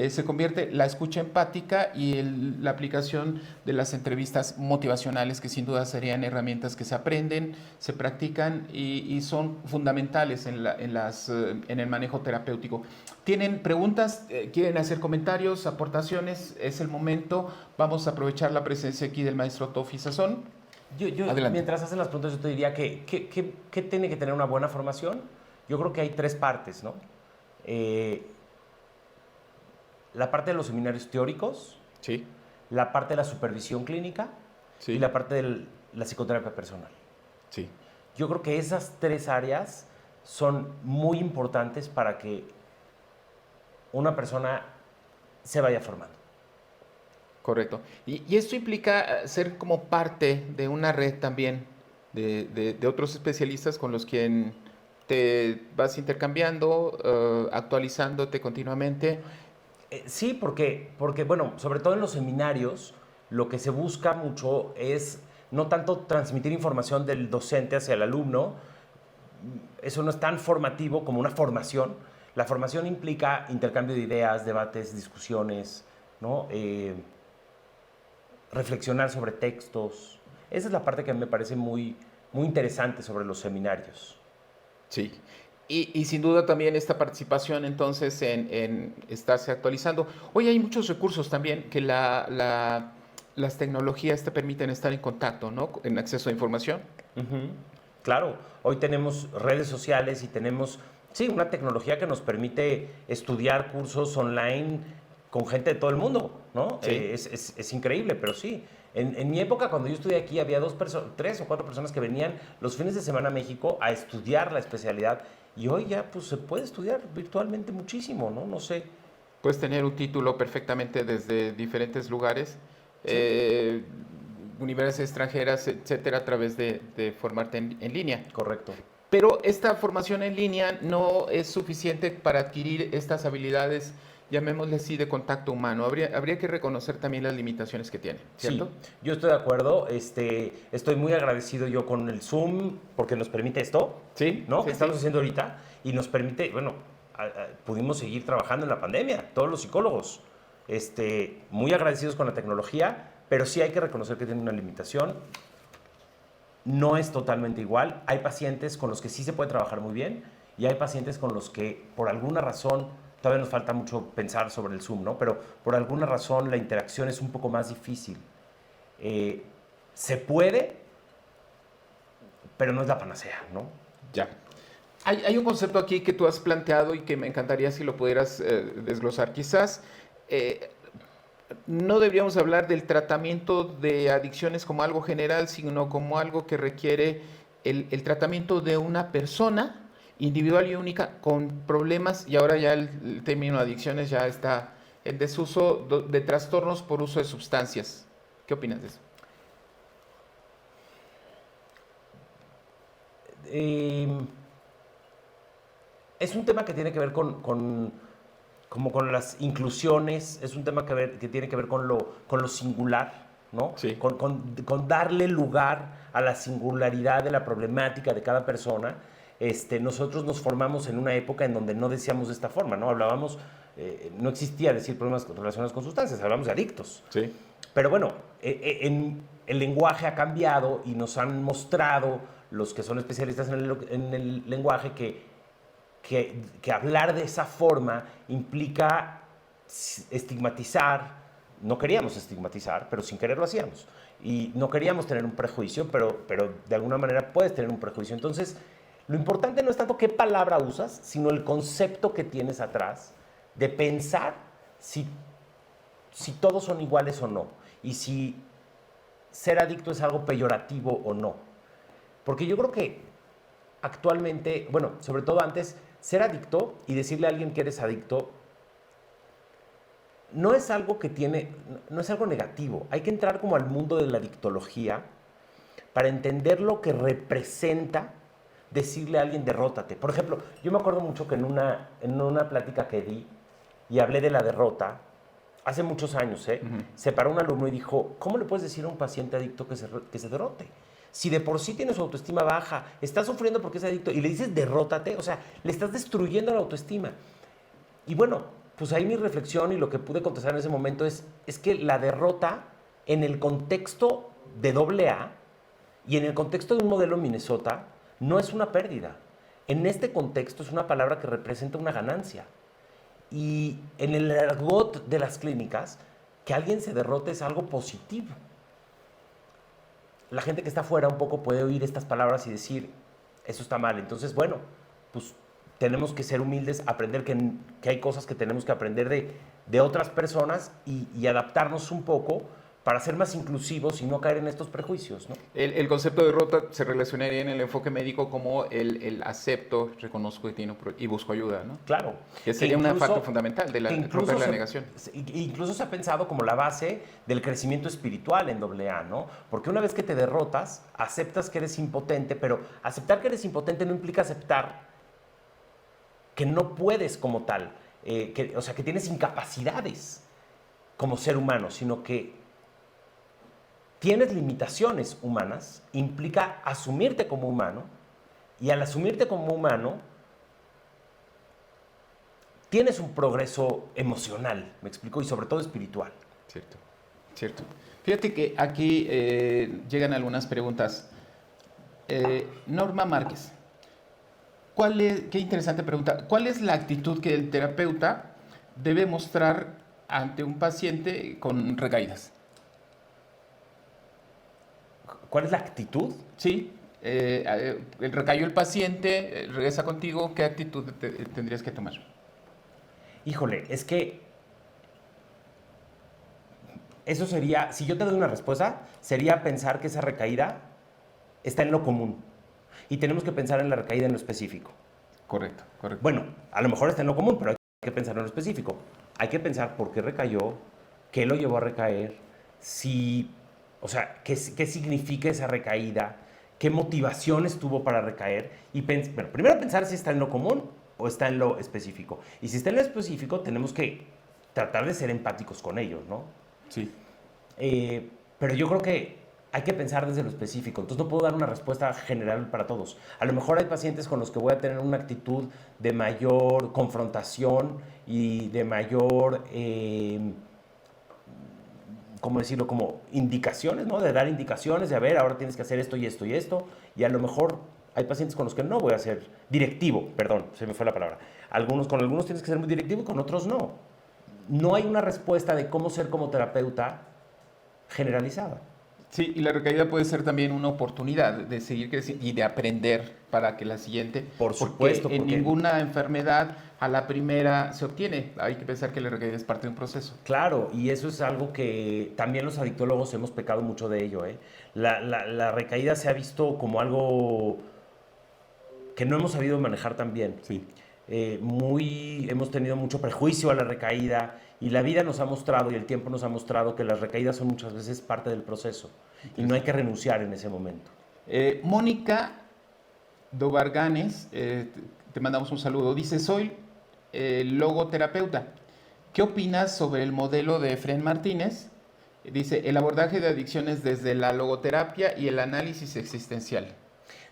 se convierte la escucha empática y la aplicación de las entrevistas motivacionales, que sin duda serían herramientas que se aprenden, se practican y son fundamentales en el manejo terapéutico. ¿Tienen preguntas? ¿Quieren hacer comentarios, aportaciones? Es el momento. Vamos a aprovechar la presencia aquí del maestro Tofi Sazón. Adelante. Mientras hacen las preguntas, yo te diría que tiene que tener una buena formación. Yo creo que hay 3 partes, ¿no? La parte de los seminarios teóricos, Sí. la parte de la supervisión clínica Sí. y la parte de la psicoterapia personal. Sí. Yo creo que esas 3 áreas son muy importantes para que una persona se vaya formando. Correcto. Y esto implica ser como parte de una red también de otros especialistas con los que te vas intercambiando, actualizándote continuamente. Sí, porque, bueno, sobre todo en los seminarios, lo que se busca mucho es no tanto transmitir información del docente hacia el alumno, eso no es tan formativo como una formación. La formación implica intercambio de ideas, debates, discusiones, ¿no? Reflexionar sobre textos. Esa es la parte que me parece muy, muy interesante sobre los seminarios. Sí. Y sin duda también esta participación entonces en estarse actualizando. Hoy hay muchos recursos también que las tecnologías te permiten estar en contacto, ¿no? En acceso a información. Ujú. Claro, hoy tenemos redes sociales y tenemos, sí, una tecnología que nos permite estudiar cursos online con gente de todo el mundo, ¿no? Sí. Es increíble, pero sí. En mi época, cuando yo estudié aquí, había 3 o 4 personas que venían los fines de semana a México a estudiar la especialidad y hoy ya pues se puede estudiar virtualmente muchísimo, ¿no? No sé. Puedes tener un título perfectamente desde diferentes lugares, Sí. universidades extranjeras, etcétera, a través de formarte en línea. Correcto. Pero esta formación en línea no es suficiente para adquirir estas habilidades, llamémosle así, de contacto humano. Habría que reconocer también las limitaciones que tiene, ¿cierto? Sí, yo estoy de acuerdo. Estoy muy agradecido yo con el Zoom porque nos permite esto, Sí, ¿no? sí, Que estamos sí. haciendo ahorita y nos permite, bueno, pudimos seguir trabajando en la pandemia, todos los psicólogos. Muy agradecidos con la tecnología, pero sí hay que reconocer que tiene una limitación. No es totalmente igual. Hay pacientes con los que sí se puede trabajar muy bien y hay pacientes con los que por alguna razón, todavía nos falta mucho pensar sobre el Zoom, ¿no? Pero por alguna razón la interacción es un poco más difícil. Se puede, pero no es la panacea, ¿no? Ya. Hay un concepto aquí que tú has planteado y que me encantaría si lo pudieras desglosar. Quizás no deberíamos hablar del tratamiento de adicciones como algo general, sino como algo que requiere el tratamiento de una persona individual y única con problemas, y ahora ya el término adicciones ya está en desuso, de trastornos por uso de sustancias. ¿Qué opinas de eso? Eh, es un tema que tiene que ver como con las inclusiones, es un tema que tiene que ver con lo singular, ¿no? Sí. Con darle lugar a la singularidad de la problemática de cada persona. Nosotros nos formamos en una época en donde no decíamos de esta forma, ¿no? Hablábamos, no existía decir problemas relacionados con sustancias, hablábamos de adictos. Sí. Pero bueno, el lenguaje ha cambiado y nos han mostrado los que son especialistas en el lenguaje que hablar de esa forma implica estigmatizar. No queríamos estigmatizar, pero sin querer lo hacíamos. Y no queríamos tener un prejuicio, pero de alguna manera puedes tener un prejuicio. Entonces, lo importante no es tanto qué palabra usas, sino el concepto que tienes atrás de pensar si todos son iguales o no, y si ser adicto es algo peyorativo o no. Porque yo creo que actualmente, bueno, sobre todo antes, ser adicto y decirle a alguien que eres adicto no es algo no es algo negativo. Hay que entrar como al mundo de la adictología para entender lo que representa decirle a alguien derrótate. Por ejemplo, yo me acuerdo mucho que en una plática que di y hablé de la derrota, hace muchos años, se paró un alumno y dijo, ¿cómo le puedes decir a un paciente adicto que se derrote? Si de por sí tiene su autoestima baja, está sufriendo porque es adicto y le dices derrótate, o sea, le estás destruyendo la autoestima. Y bueno, pues ahí mi reflexión y lo que pude contestar en ese momento es que la derrota en el contexto de AA y en el contexto de un modelo Minnesota no es una pérdida. En este contexto es una palabra que representa una ganancia. Y en el argot de las clínicas, que alguien se derrote es algo positivo. La gente que está afuera un poco puede oír estas palabras y decir, eso está mal. Entonces, bueno, pues tenemos que ser humildes, aprender que hay cosas que tenemos que aprender de otras personas y adaptarnos un poco para ser más inclusivos y no caer en estos prejuicios, ¿no? El concepto de derrota se relacionaría en el enfoque médico como el acepto, reconozco que tiene y busco ayuda, ¿no? Claro. Que sería una parte fundamental de romper la negación. Incluso se ha pensado como la base del crecimiento espiritual en AA, ¿no? Porque una vez que te derrotas, aceptas que eres impotente, pero aceptar que eres impotente no implica aceptar que no puedes como tal, o sea, que tienes incapacidades como ser humano, sino que tienes limitaciones humanas, implica asumirte como humano, y al asumirte como humano, tienes un progreso emocional, ¿me explico? Y sobre todo espiritual. Cierto, cierto. Fíjate que aquí llegan algunas preguntas. Norma Márquez, qué interesante pregunta. ¿Cuál es la actitud que el terapeuta debe mostrar ante un paciente con recaídas? ¿Cuál es la actitud? Sí, recayó el paciente, regresa contigo, ¿qué actitud tendrías que tomar? Híjole, es que eso sería, si yo te doy una respuesta, sería pensar que esa recaída está en lo común. Y tenemos que pensar en la recaída en lo específico. Correcto, correcto. Bueno, a lo mejor está en lo común, pero hay que pensar en lo específico. Hay que pensar por qué recayó, qué lo llevó a recaer, o sea, qué significa esa recaída, qué motivaciones tuvo para recaer. Y bueno, primero pensar si está en lo común o está en lo específico. Y si está en lo específico, tenemos que tratar de ser empáticos con ellos, ¿no? Sí. Pero yo creo que hay que pensar desde lo específico. Entonces no puedo dar una respuesta general para todos. A lo mejor hay pacientes con los que voy a tener una actitud de mayor confrontación y de mayor, ¿cómo decirlo? Como indicaciones, ¿no? De dar indicaciones, de a ver, ahora tienes que hacer esto y esto y esto. Y a lo mejor hay pacientes con los que no voy a ser directivo, perdón, se me fue la palabra. Con algunos tienes que ser muy directivo y con otros no. No hay una respuesta de cómo ser como terapeuta generalizada. Sí, y la recaída puede ser también una oportunidad de seguir creciendo y de aprender para que la siguiente... Por supuesto. Porque en ninguna enfermedad a la primera se obtiene. Hay que pensar que la recaída es parte de un proceso. Claro, y eso es algo que también los adictólogos hemos pecado mucho de ello, ¿eh? La recaída se ha visto como algo que no hemos sabido manejar tan bien. Sí. Hemos tenido mucho prejuicio a la recaída y la vida nos ha mostrado y el tiempo nos ha mostrado que las recaídas son muchas veces parte del proceso y no hay que renunciar en ese momento. Mónica Dobarganes, te mandamos un saludo, dice, soy logoterapeuta. ¿Qué opinas sobre el modelo de Efrén Martínez? Dice, el abordaje de adicciones desde la logoterapia y el análisis existencial.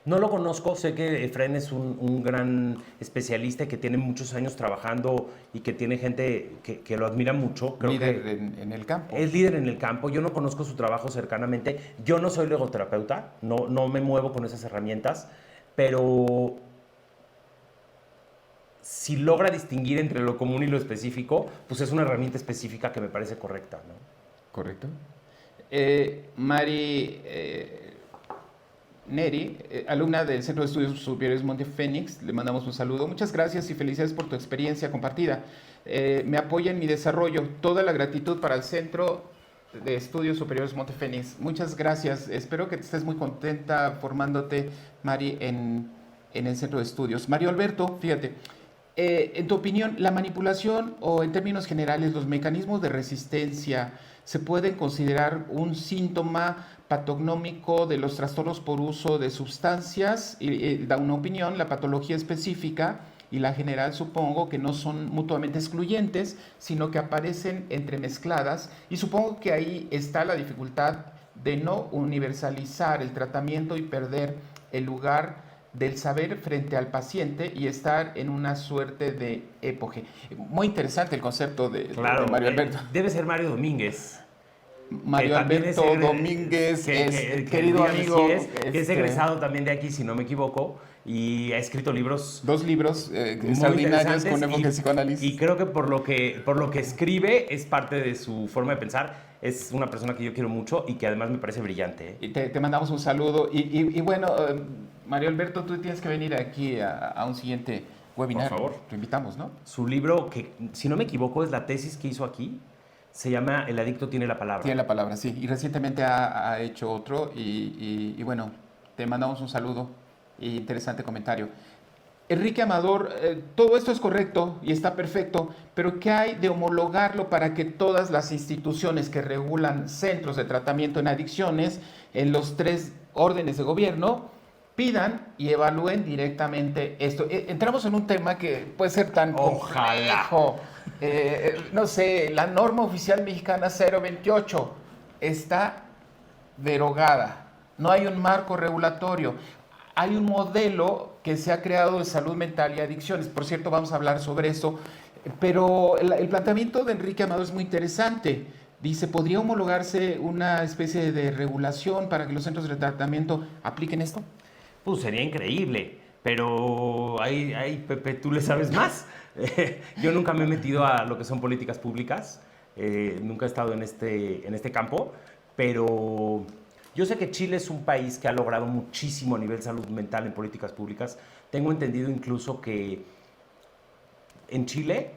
No lo conozco, sé que Efrén es un gran especialista que tiene muchos años trabajando y que tiene gente que lo admira mucho. Creo líder que en el campo. Es líder en el campo, yo no conozco su trabajo cercanamente, yo no soy logoterapeuta, no me muevo con esas herramientas, pero si logra distinguir entre lo común y lo específico, pues es una herramienta específica que me parece correcta, ¿no? Correcto. Mari Neri, alumna del Centro de Estudios Superiores Monte Fénix, le mandamos un saludo. Muchas gracias y felicidades por tu experiencia compartida. Me apoya en mi desarrollo. Toda la gratitud para el Centro de Estudios Superiores Monte Fénix. Muchas gracias. Espero que estés muy contenta formándote, Mari, en el Centro de Estudios. Mario Alberto, fíjate, en tu opinión, ¿la manipulación o en términos generales los mecanismos de resistencia se pueden considerar un síntoma patognómico de los trastornos por uso de sustancias? Da una opinión, la patología específica y la general supongo que no son mutuamente excluyentes, sino que aparecen entremezcladas, y supongo que ahí está la dificultad de no universalizar el tratamiento y perder el lugar del saber frente al paciente y estar en una suerte de époge. Muy interesante el concepto de Mario Alberto. Debe ser Mario Domínguez. Mario Alberto Domínguez, querido amigo. Que es egresado también de aquí, si no me equivoco, y ha escrito libros. 2 libros extraordinarios con enfoque psicoanálisis. Y creo que por lo que escribe es parte de su forma de pensar. Es una persona que yo quiero mucho y que además me parece brillante. Y te mandamos un saludo. Y bueno, Mario Alberto, tú tienes que venir aquí a un siguiente webinar. Por favor. Te invitamos, ¿no? Su libro, que si no me equivoco es la tesis que hizo aquí, se llama El adicto tiene la palabra. Tiene la palabra, sí. Y recientemente ha hecho otro y bueno, te mandamos un saludo e interesante comentario. Enrique Amador, todo esto es correcto y está perfecto, pero ¿qué hay de homologarlo para que todas las instituciones que regulan centros de tratamiento en adicciones en los 3 órdenes de gobierno pidan y evalúen directamente esto? Entramos en un tema que puede ser tan complejo. No sé, la norma oficial mexicana 028 está derogada. No hay un marco regulatorio. Hay un modelo que se ha creado de salud mental y adicciones. Por cierto, vamos a hablar sobre eso. Pero el planteamiento de Enrique Amador es muy interesante. Dice, ¿podría homologarse una especie de regulación para que los centros de tratamiento apliquen esto? Pues sería increíble, pero Pepe, tú le sabes más. Yo nunca me he metido a lo que son políticas públicas, nunca he estado en este campo, pero yo sé que Chile es un país que ha logrado muchísimo a nivel salud mental en políticas públicas. Tengo entendido incluso que en Chile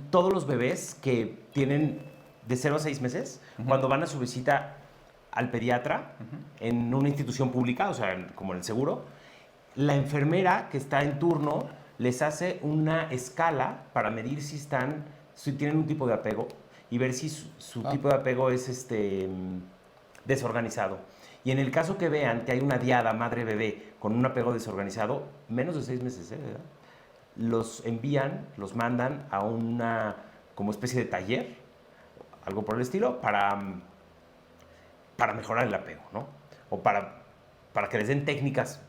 todos los bebés que tienen de 0 a 6 meses, cuando van a su visita al pediatra en una institución pública, o sea, como en el seguro, la enfermera que está en turno les hace una escala para medir si tienen un tipo de apego y ver si su tipo de apego es desorganizado. Y en el caso que vean que hay una diada madre-bebé con un apego desorganizado, menos de 6 meses, ¿verdad? Los mandan a una como especie de taller, algo por el estilo, para mejorar el apego, ¿no? O para que les den técnicas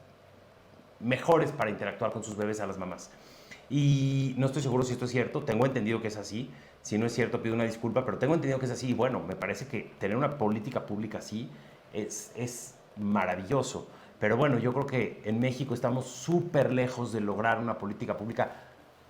mejores para interactuar con sus bebés a las mamás. Y no estoy seguro si esto es cierto, tengo entendido que es así. Si no es cierto, pido una disculpa, pero tengo entendido que es así. Y bueno, me parece que tener una política pública así es maravilloso. Pero bueno, yo creo que en México estamos súper lejos de lograr una política pública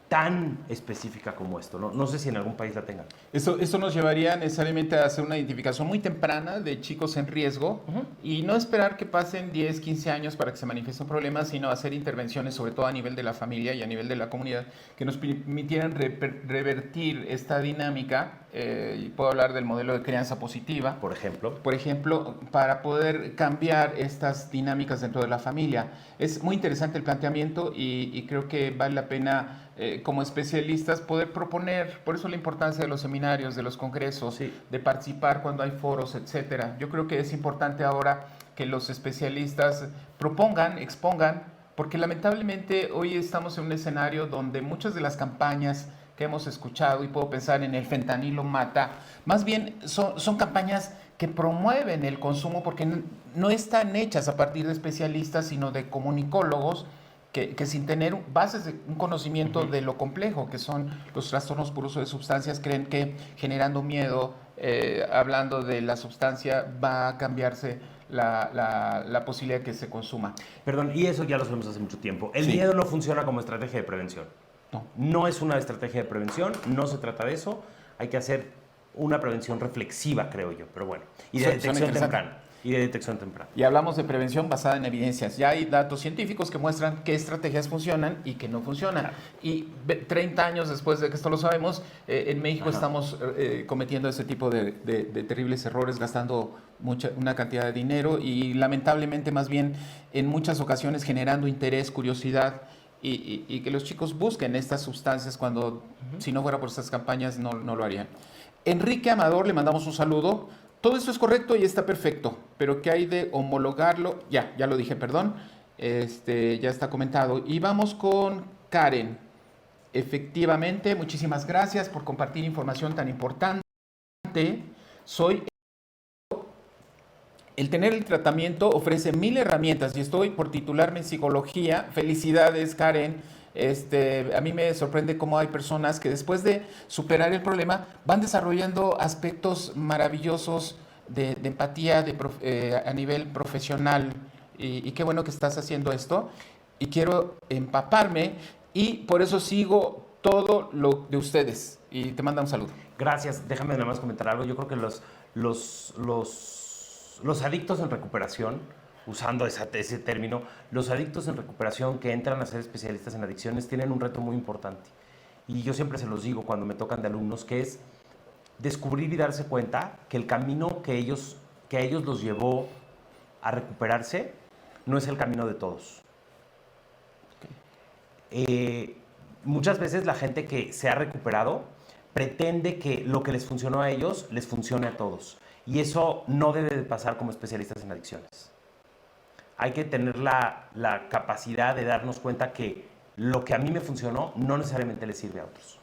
tan específica como esto, ¿no? No sé si en algún país la tengan. Esto nos llevaría necesariamente a hacer una identificación muy temprana de chicos en riesgo y no esperar que pasen 10, 15 años para que se manifieste un problema, sino hacer intervenciones, sobre todo a nivel de la familia y a nivel de la comunidad, que nos permitieran revertir esta dinámica. Y puedo hablar del modelo de crianza positiva. Por ejemplo, para poder cambiar estas dinámicas dentro de la familia. Es muy interesante el planteamiento y creo que vale la pena como especialistas poder proponer, por eso la importancia de los seminarios, de los congresos, sí, de participar cuando hay foros, etcétera. Yo creo que es importante ahora que los especialistas propongan, expongan, porque lamentablemente hoy estamos en un escenario donde muchas de las campañas que hemos escuchado, y puedo pensar en el fentanilo mata, más bien son campañas que promueven el consumo porque no están hechas a partir de especialistas, sino de comunicólogos que sin tener bases de un conocimiento de lo complejo que son los trastornos por uso de sustancias, creen que generando miedo, hablando de la sustancia, va a cambiarse la posibilidad de que se consuma. Perdón, y eso ya lo sabemos hace mucho tiempo. El miedo no funciona como estrategia de prevención. No es una estrategia de prevención, no se trata de eso. Hay que hacer una prevención reflexiva, creo yo, pero bueno. Y de detección temprana. y de detección temprana. Y hablamos de prevención basada en evidencias. Ya hay datos científicos que muestran qué estrategias funcionan y qué no funcionan. Claro. Y 30 años después de que esto lo sabemos, en México Ajá. estamos cometiendo ese tipo de terribles errores, gastando una cantidad de dinero y lamentablemente más bien en muchas ocasiones generando interés, curiosidad y que los chicos busquen estas sustancias cuando, si no fuera por estas campañas, no lo harían. Enrique Amador, le mandamos un saludo. Todo esto es correcto y está perfecto, pero ¿qué hay de homologarlo? Ya lo dije, perdón. Ya está comentado. Y vamos con Karen. Efectivamente, muchísimas gracias por compartir información tan importante. Soy el tener el tratamiento ofrece 1000 herramientas y estoy por titularme en psicología. Felicidades, Karen. A mí me sorprende cómo hay personas que después de superar el problema van desarrollando aspectos maravillosos de empatía a nivel profesional. Y qué bueno que estás haciendo esto. Y quiero empaparme y por eso sigo todo lo de ustedes. Y te mando un saludo. Gracias. Déjame nada más comentar algo. Yo creo que los adictos en recuperación, usando ese término, los adictos en recuperación que entran a ser especialistas en adicciones tienen un reto muy importante. Y yo siempre se los digo cuando me tocan de alumnos, que es descubrir y darse cuenta que el camino que a ellos los llevó a recuperarse no es el camino de todos. Muchas veces la gente que se ha recuperado pretende que lo que les funcionó a ellos les funcione a todos. Y eso no debe de pasar como especialistas en adicciones. Hay que tener la capacidad de darnos cuenta que lo que a mí me funcionó no necesariamente le sirve a otros.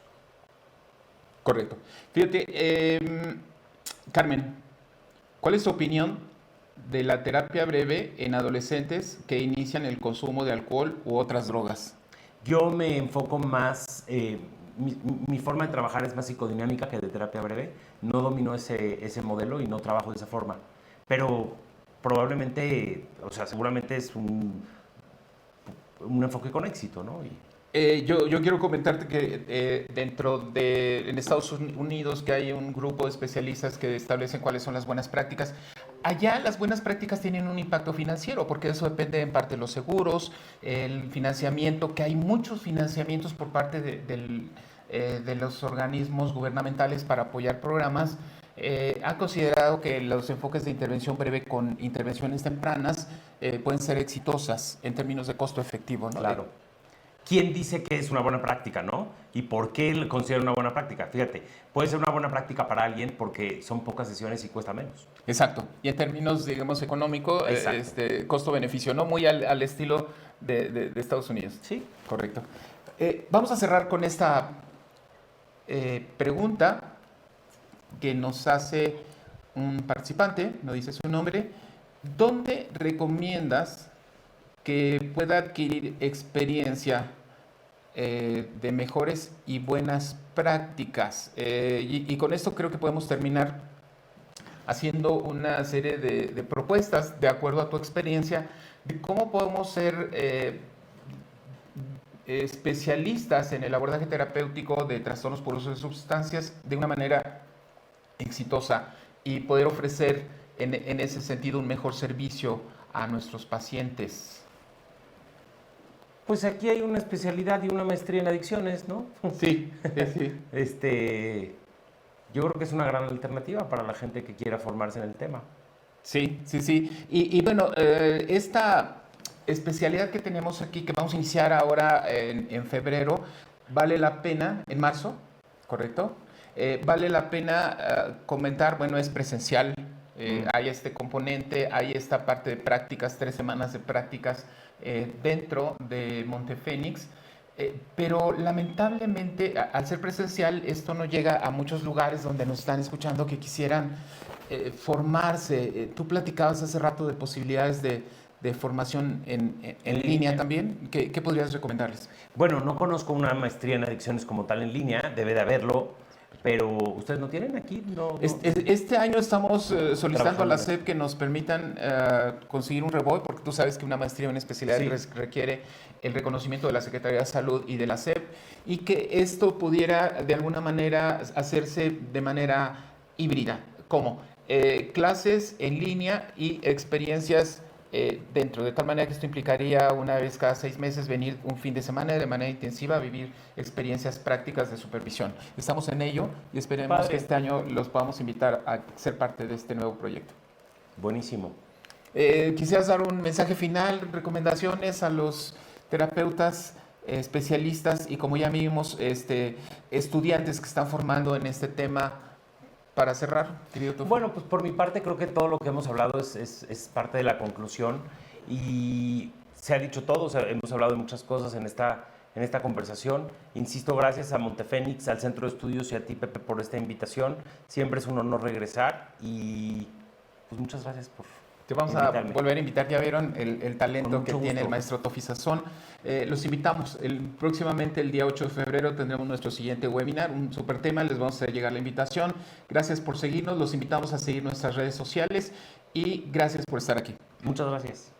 Correcto. Fíjate, Carmen, ¿cuál es tu opinión de la terapia breve en adolescentes que inician el consumo de alcohol u otras drogas? Yo me enfoco más, mi forma de trabajar es más psicodinámica que de terapia breve. No domino ese modelo y no trabajo de esa forma. Pero probablemente, o sea, seguramente es un enfoque con éxito, ¿no? Yo quiero comentarte que en Estados Unidos que hay un grupo de especialistas que establecen cuáles son las buenas prácticas. Allá las buenas prácticas tienen un impacto financiero porque eso depende en parte de los seguros, el financiamiento, que hay muchos financiamientos por parte de los organismos gubernamentales para apoyar programas. Ha considerado que los enfoques de intervención breve con intervenciones tempranas pueden ser exitosas en términos de costo efectivo, ¿no? Claro. ¿Quién dice que es una buena práctica, no? ¿Y por qué le considera una buena práctica? Fíjate, puede ser una buena práctica para alguien porque son pocas sesiones y cuesta menos. Exacto. Y en términos, digamos, económico, costo-beneficio, ¿no? Muy al estilo de Estados Unidos. Sí. Correcto. Vamos a cerrar con esta pregunta que nos hace un participante, no dice su nombre. ¿Dónde recomiendas que pueda adquirir experiencia de mejores y buenas prácticas? Y con esto creo que podemos terminar haciendo una serie de propuestas de acuerdo a tu experiencia de cómo podemos ser especialistas en el abordaje terapéutico de trastornos por uso de sustancias de una manera exitosa y poder ofrecer en ese sentido un mejor servicio a nuestros pacientes. Pues aquí hay una especialidad y una maestría en adicciones, ¿no? Sí, sí, sí. Yo creo que es una gran alternativa para la gente que quiera formarse en el tema. Sí, sí, sí. Y bueno, esta especialidad que tenemos aquí, que vamos a iniciar ahora en febrero, vale la pena, en marzo, ¿correcto? Vale la pena comentar, bueno, es presencial, hay este componente, hay esta parte de prácticas, 3 semanas de prácticas dentro de Montefénix. Pero lamentablemente, al ser presencial, esto no llega a muchos lugares donde nos están escuchando que quisieran formarse. Tú platicabas hace rato de posibilidades de formación en línea también. ¿Qué podrías recomendarles? Bueno, no conozco una maestría en adicciones como tal en línea, debe de haberlo, pero ¿ustedes no tienen aquí? Este año estamos solicitando a la Trabajando. SEP que nos permitan conseguir un REBOI, porque tú sabes que una maestría en una especialidad Sí. requiere el reconocimiento de la Secretaría de Salud y de la SEP, y que esto pudiera de alguna manera hacerse de manera híbrida. ¿Cómo? clases en línea y experiencias dentro, de tal manera que esto implicaría una vez cada 6 meses venir un fin de semana de manera intensiva a vivir experiencias prácticas de supervisión. Estamos en ello y esperemos Padre. que este año los podamos invitar a ser parte de este nuevo proyecto. Buenísimo. ¿Quisieras dar un mensaje final, recomendaciones a los terapeutas, especialistas y, como ya vimos, estudiantes que están formando en este tema para cerrar, querido Tofu? Bueno, pues por mi parte creo que todo lo que hemos hablado es parte de la conclusión y se ha dicho todo, o sea, hemos hablado de muchas cosas en esta conversación. Insisto, gracias a Montefénix, al Centro de Estudios y a ti, Pepe, por esta invitación. Siempre es un honor regresar y pues muchas gracias por Te vamos invitarme. a volver a invitar. Ya vieron el talento Con que mucho tiene el gusto. maestro Tofi Sazón. Los invitamos. Próximamente, el día 8 de febrero, tendremos nuestro siguiente webinar, un super tema. Les vamos a hacer llegar la invitación. Gracias por seguirnos. Los invitamos a seguir nuestras redes sociales y gracias por estar aquí. Muchas gracias.